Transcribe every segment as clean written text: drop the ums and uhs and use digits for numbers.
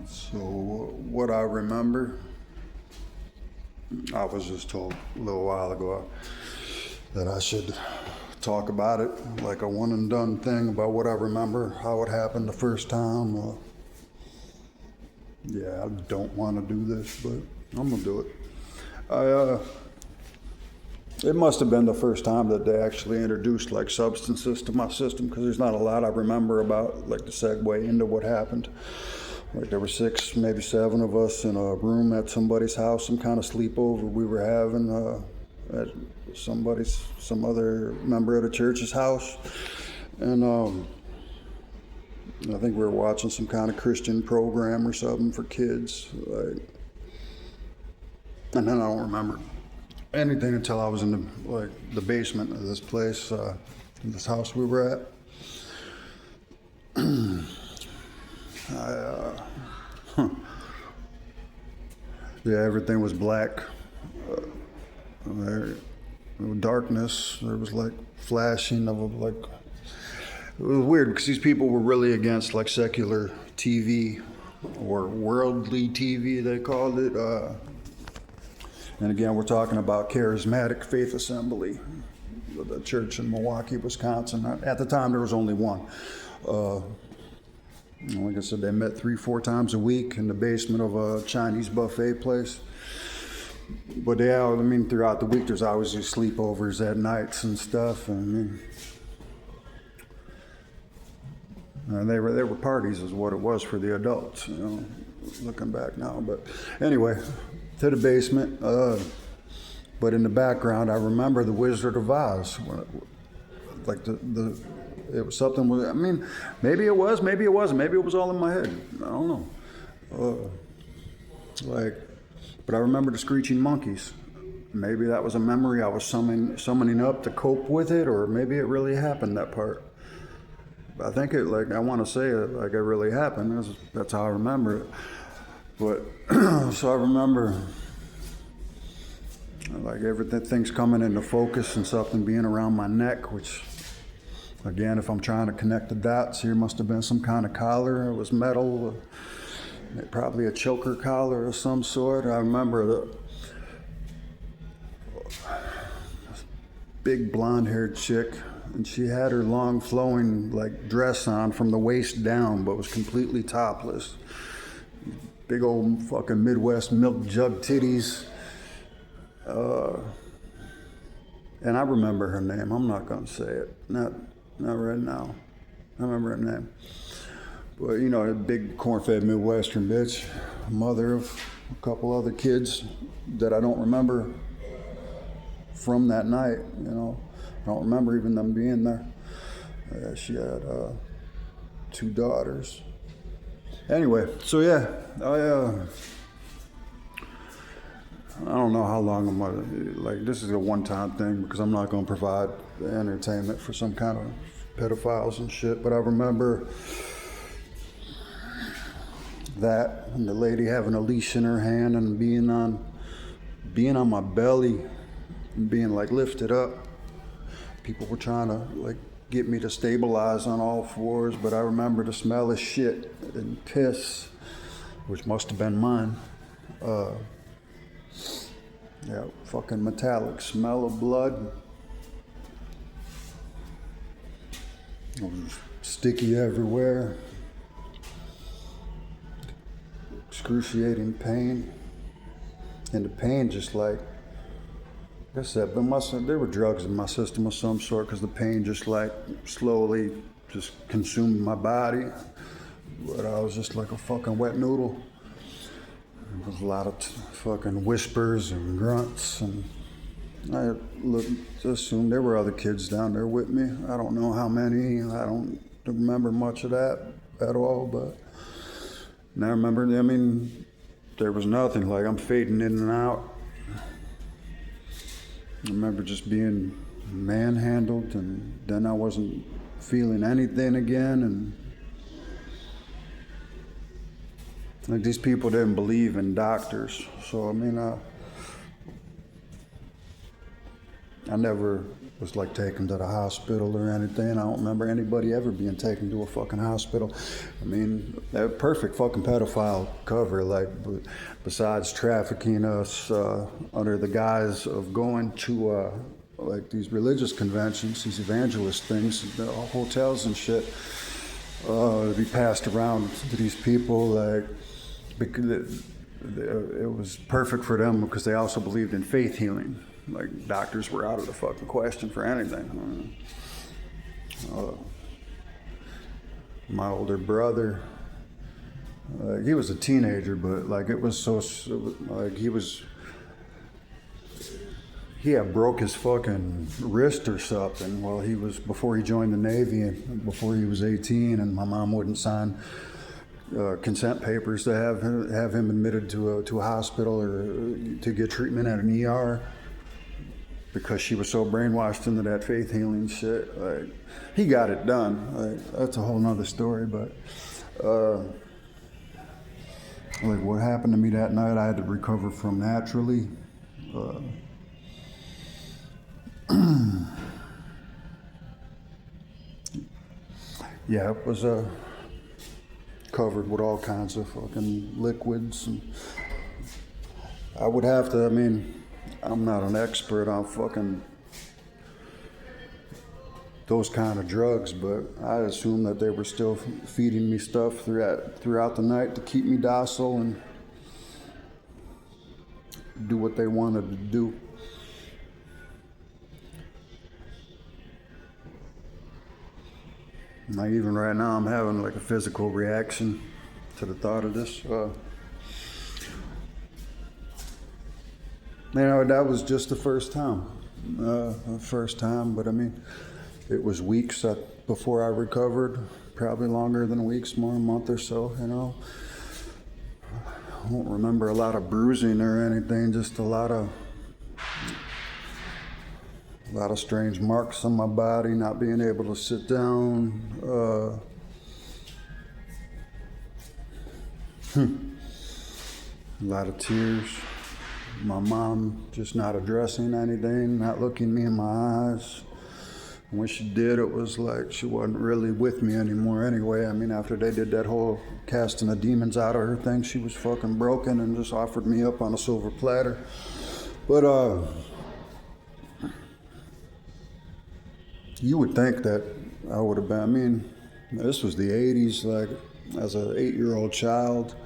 So what I remember, I was just told a little while ago that I should talk about it like a one and done thing about what I remember, how it happened the first time. Yeah, I don't want to do this, but I'm gonna do it. It must have been the first time that they actually introduced like substances to my system, because there's not a lot I remember about like the segue into what happened. Like there were 6, maybe 7 of us in a room at somebody's house, some kind of sleepover we were having at some other member of the church's house. And I think we were watching some kind of Christian program or something for kids. And then I don't remember anything until I was in the basement of this place, this house we were at. Yeah, everything was black. There was darkness. There was like flashing of it was weird because these people were really against like secular TV or worldly TV, they called it. And again, we're talking about Charismatic Faith Assembly, the church in Milwaukee, Wisconsin. At the time, there was only one. Like I said, they met 3-4 times a week in the basement of a Chinese buffet place. But yeah, I mean, throughout the week, there's always these sleepovers at nights and stuff. And they were parties, is what it was for the adults. You know, looking back now. But anyway, to the basement. But in the background, I remember the Wizard of Oz. Like it was something with, I mean, maybe it was, maybe it wasn't, maybe it was all in my head. I don't know. But I remember the screeching monkeys. Maybe that was a memory I was summoning up to cope with it, or maybe it really happened, that part. I think it, like, I want to say it like it really happened. That's how I remember it. But, so I remember, like, everything's coming into focus and something being around my neck, which, again, if I'm trying to connect the dots, here must have been some kind of collar. It was metal, probably a choker collar of some sort. I remember the big blonde-haired chick, and she had her long flowing like dress on from the waist down, but was completely topless. Big old fucking Midwest milk jug titties. And I remember her name. I'm not gonna say it. Not right now. I remember her name. But you know, a big corn-fed Midwestern bitch, mother of a couple other kids that I don't remember from that night. You know, I don't remember even them being there. She had 2 daughters. Anyway, so yeah, I don't know how long I'm gonna, like, this is a one-time thing because I'm not gonna provide entertainment for some kind of pedophiles and shit, but I remember that, and the lady having a leash in her hand and being on my belly and being like lifted up. People were trying to like get me to stabilize on all 4s, but I remember the smell of shit and piss, which must have been mine. Yeah, fucking metallic smell of blood. It was sticky everywhere. Excruciating pain. And the pain just like I said, but there were drugs in my system of some sort, because the pain just like slowly just consumed my body. But I was just like a fucking wet noodle. There was a lot of fucking whispers and grunts, and I assumed there were other kids down there with me. I don't know how many. I don't remember much of that at all, but and I remember, I mean, there was nothing. Like, I'm fading in and out. I remember just being manhandled, and then I wasn't feeling anything again, and like, these people didn't believe in doctors. So, I mean, I never was like taken to the hospital or anything. I don't remember anybody ever being taken to a fucking hospital. I mean, they're perfect fucking pedophile cover, like, besides trafficking us under the guise of going to like these religious conventions, these evangelist things, hotels and shit, to be passed around to these people, like, because it was perfect for them because they also believed in faith healing. Like, doctors were out of the fucking question for anything. My older brother, he was a teenager, but like it was so, like he had broke his fucking wrist or something while before he joined the Navy and before he was 18, and my mom wouldn't sign consent papers to have him admitted to a hospital or to get treatment at an ER because she was so brainwashed into that faith healing shit. Like, he got it done. Like, that's a whole nother story, but like what happened to me that night, I had to recover from naturally. Yeah, it was covered with all kinds of fucking liquids. And I would have to, I mean, I'm not an expert on fucking those kind of drugs, but I assume that they were still feeding me stuff throughout the night to keep me docile and do what they wanted to do. Like, even right now, I'm having like a physical reaction to the thought of this. That was just the first time. But I mean, it was weeks before I recovered, probably longer than weeks, more a month or so, I don't remember a lot of bruising or anything, just a lot of strange marks on my body, not being able to sit down. A lot of tears. My mom just not addressing anything, not looking me in my eyes. When she did, it was like she wasn't really with me anymore anyway. I mean, after they did that whole casting the demons out of her thing, she was fucking broken and just offered me up on a silver platter. But you would think that I would have been, I mean, this was the 80s, like, as an 8-year-old child,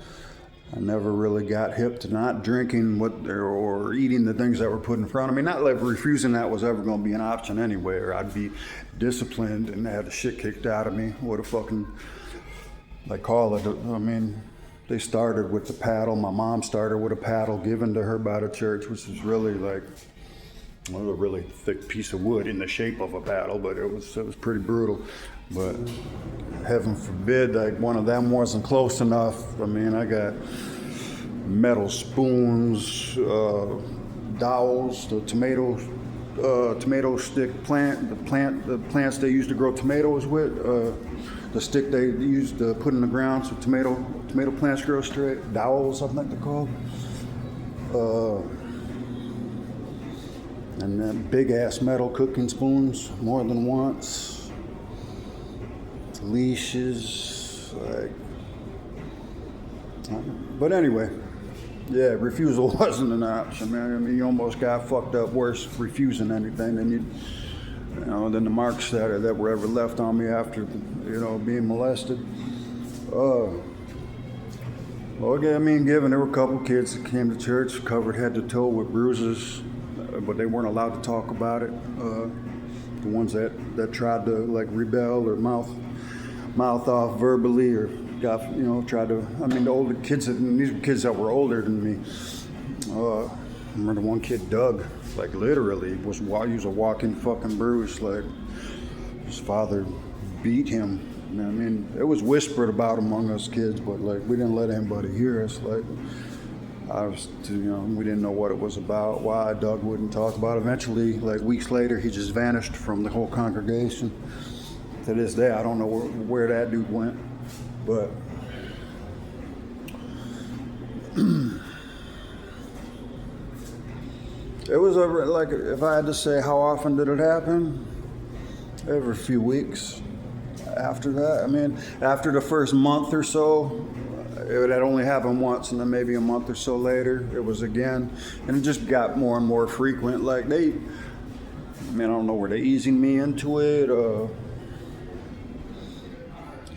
I never really got hip to not drinking or eating the things that were put in front of me. Not like refusing that was ever going to be an option anyway, or I'd be disciplined and have the shit kicked out of me. What a fucking, they call it, I mean, they started with the paddle. My mom started with a paddle given to her by the church, which was really like, well, a really thick piece of wood in the shape of a paddle, but it was pretty brutal. But heaven forbid, like, one of them wasn't close enough. I mean, I got metal spoons, dowels, the tomato stick plant, the plants they used to grow tomatoes with, the stick they used to put in the ground so tomato plants grow straight, dowels, I think they're called. And then big ass metal cooking spoons more than once. Leashes, like, but anyway, yeah, refusal wasn't an option, man. I mean, you almost got fucked up worse refusing anything than than the marks that were ever left on me after, being molested. Well, yeah, I mean, there were a couple kids that came to church covered head to toe with bruises, but they weren't allowed to talk about it. The ones that tried to like rebel or mouth off verbally or tried to, I mean, the older kids, these were kids that were older than me. I remember one kid, Doug, like literally he was a walking fucking bruise. Like, his father beat him. I mean, it was whispered about among us kids, but like we didn't let anybody hear us. Like, we didn't know what it was about, why Doug wouldn't talk about it. Eventually, like weeks later, he just vanished from the whole congregation. To this day, I don't know where that dude went, but It was over, like, if I had to say how often did it happen, every few weeks. After that, I mean, after the first month or so, it had only happened once, and then maybe a month or so later, it was again, and it just got more and more frequent. Like I don't know, were they easing me into it?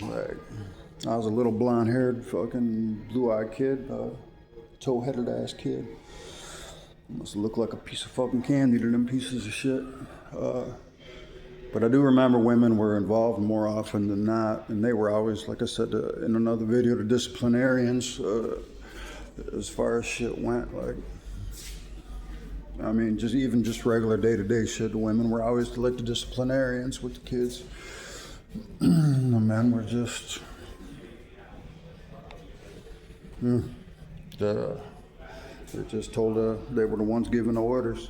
Like, I was a little blonde-haired, fucking blue-eyed kid, toe-headed ass kid. Must look like a piece of fucking candy to them pieces of shit. But I do remember women were involved more often than not, and they were always, like I said in another video, the disciplinarians, as far as shit went. Like, I mean, just regular day-to-day shit, the women were always like the disciplinarians with the kids. The men were just, they just told they were the ones giving the orders.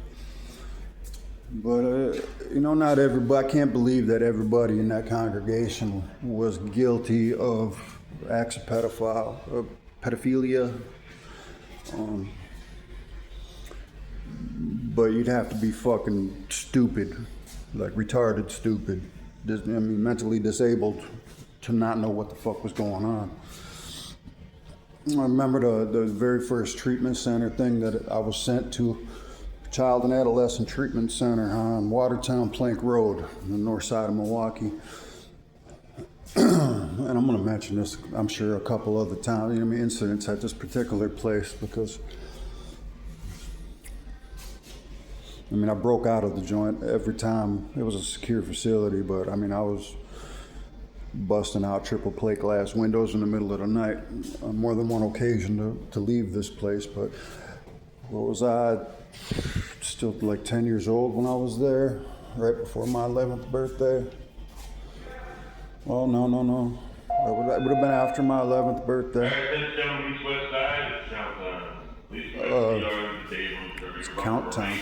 But, not everybody, I can't believe that everybody in that congregation was guilty of acts of pedophilia. But you'd have to be fucking stupid, like retarded stupid, mentally disabled to not know what the fuck was going on. I remember the very first treatment center thing that I was sent to, Child and Adolescent Treatment Center on Watertown Plank Road, on the north side of Milwaukee. And I'm going to mention this, I'm sure, a couple other times, incidents at this particular place, because, I broke out of the joint every time. It was a secure facility, but, I was busting out triple plate glass windows in the middle of the night on more than one occasion to leave this place. But what was I? Still like 10 years old when I was there, right before my 11th birthday. Well, no. That would have been after my 11th birthday. It's count time.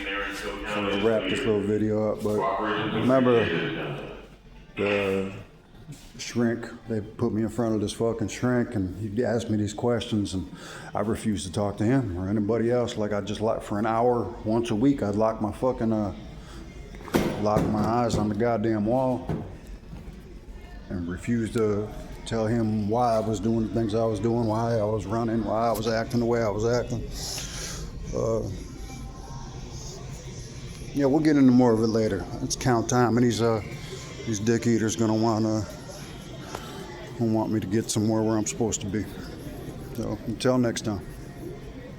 So we'll wrap this little video up. But remember, the shrink, they put me in front of this fucking shrink, and he asked me these questions, and I refused to talk to him or anybody else. Like, I just for an hour once a week, I'd lock my eyes on the goddamn wall and refuse to tell him why I was doing the things I was doing, why I was running, why I was acting the way I was acting. Yeah, we'll get into more of it later. It's count time, and these dick eaters gonna want me to get somewhere where I'm supposed to be. So until next time.